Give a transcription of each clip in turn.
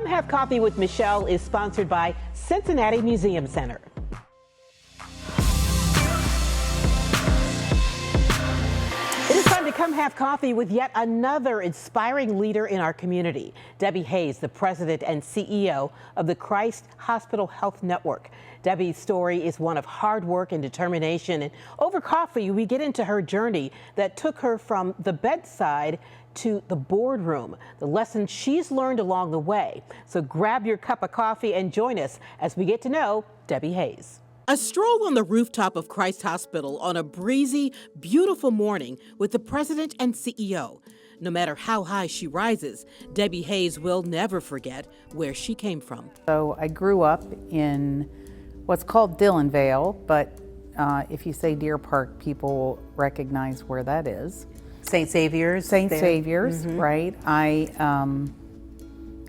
Have Coffee with Michelle is sponsored by Cincinnati Museum Center. It is time to come have coffee with yet another inspiring leader in our community. Debbie Hayes, the president and CEO of the Christ Hospital Health Network. Debbie's story is one of hard work and determination. And over coffee, we get into her journey that took her from the bedside to the boardroom, the lessons she's learned along the way. So grab your cup of coffee and join us as we get to know Debbie Hayes. A stroll on the rooftop of Christ Hospital on a breezy, beautiful morning with the president and CEO. No matter how high she rises, Debbie Hayes will never forget where she came from. So I grew up in what's called Dillonvale, but if you say Deer Park, people recognize where that is. St. Xavier's? St. Xavier's, right.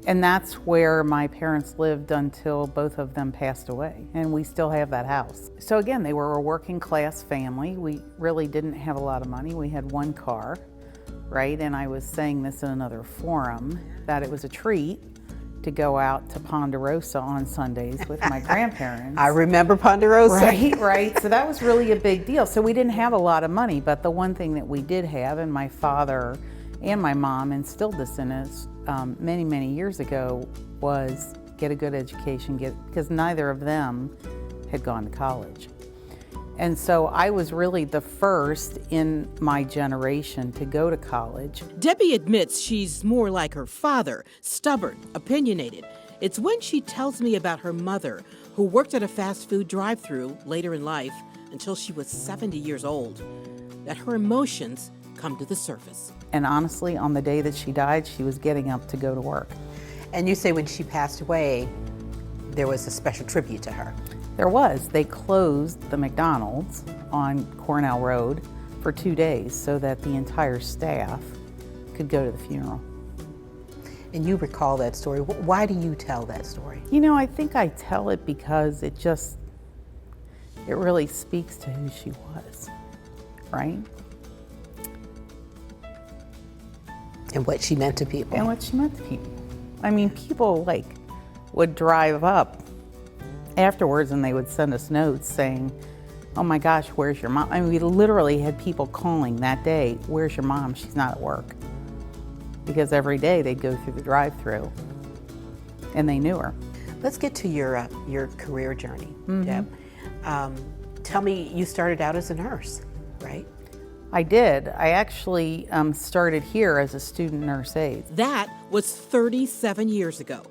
And that's where my parents lived until both of them passed away, and we still have that house. So again, they were a working class family. We really didn't have a lot of money. We had one car, right? And I was saying this in another forum, that it was a treat to go out to Ponderosa on Sundays with my grandparents. I remember Ponderosa. Right. So that was really a big deal. So we didn't have a lot of money, but the one thing that we did have, and my father and my mom instilled this in us many, many years ago, was get a good education, because neither of them had gone to college. And so I was really the first in my generation to go to college. Debbie admits she's more like her father, stubborn, opinionated. It's when she tells me about her mother, who worked at a fast food drive-thru later in life until she was 70 years old, that her emotions come to the surface. And honestly, on the day that she died, she was getting up to go to work. And you say when she passed away, there was a special tribute to her. There was. They closed the McDonald's on Cornell Road for 2 days so that the entire staff could go to the funeral. And you recall that story. Why do you tell that story? You know, I think I tell it because it really speaks to who she was, right? And what she meant to people. And what she meant to people. I mean, people would drive up afterwards and they would send us notes saying, oh my gosh, where's your mom? I mean, we literally had people calling that day, where's your mom? She's not at work. Because every day they'd go through the drive-thru and they knew her. Let's get to your career journey, Deb. Tell me, you started out as a nurse, right? I did. I actually started here as a student nurse aide. That was 37 years ago.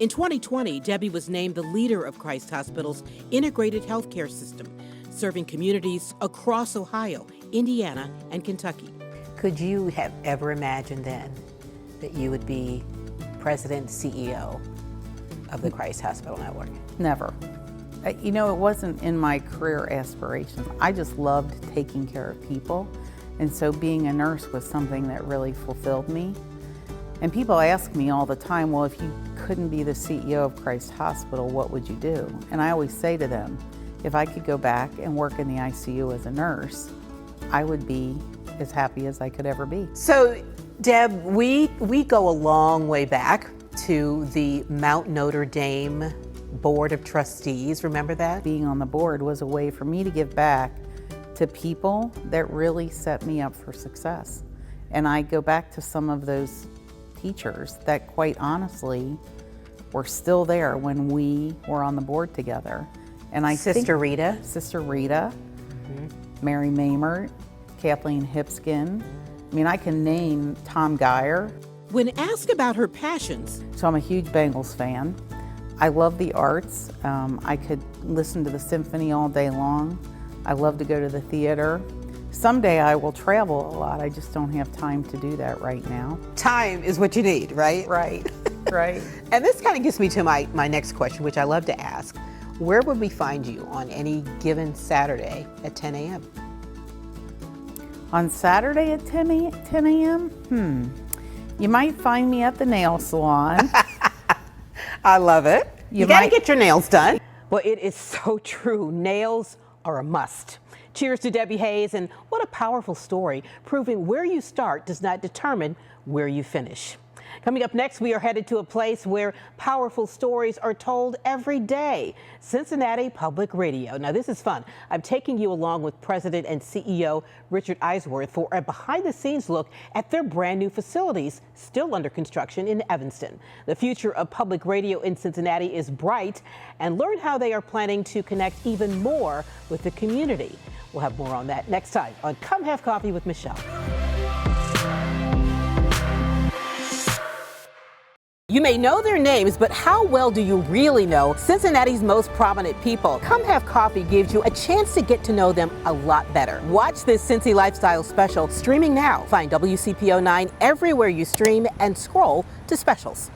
In 2020, Debbie was named the leader of Christ Hospital's integrated healthcare system, serving communities across Ohio, Indiana, and Kentucky. Could you have ever imagined then that you would be president, CEO of the Christ Hospital Network? Never. You know, it wasn't in my career aspirations. I just loved taking care of people. And so being a nurse was something that really fulfilled me. And people ask me all the time, well, if you couldn't be the CEO of Christ Hospital, what would you do? And I always say to them, if I could go back and work in the ICU as a nurse, I would be as happy as I could ever be. So, Deb, we go a long way back to the Mount Notre Dame Board of Trustees. Remember that? Being on the board was a way for me to give back to people that really set me up for success. And I go back to some of those teachers that quite honestly were still there when we were on the board together. And I Sister Rita, Mary Maymert, Kathleen Hipskin. I mean, I can name Tom Geyer. When asked about her passions. So I'm a huge Bengals fan. I love the arts. I could listen to the symphony all day long. I love to go to the theater. Someday I will travel a lot. I just don't have time to do that right now. Time is what you need, right? Right, right. And this kind of gets me to my next question, which I love to ask. Where would we find you on any given Saturday at 10 a.m.? On Saturday at 10 a.m.? You might find me at the nail salon. I love it. You gotta get your nails done. Well, it is so true. Nails are a must. Cheers to Debbie Hayes, and what a powerful story, proving where you start does not determine where you finish. Coming up next, we are headed to a place where powerful stories are told every day. Cincinnati Public Radio. Now, this is fun. I'm taking you along with President and CEO Richard Eisworth for a behind-the-scenes look at their brand new facilities still under construction in Evanston. The future of public radio in Cincinnati is bright, and learn how they are planning to connect even more with the community. We'll have more on that next time on Come Have Coffee with Michelle. You may know their names, but how well do you really know Cincinnati's most prominent people? Come Have Coffee gives you a chance to get to know them a lot better. Watch this Cincy Lifestyle special streaming now. Find WCPO 9 everywhere you stream and scroll to specials.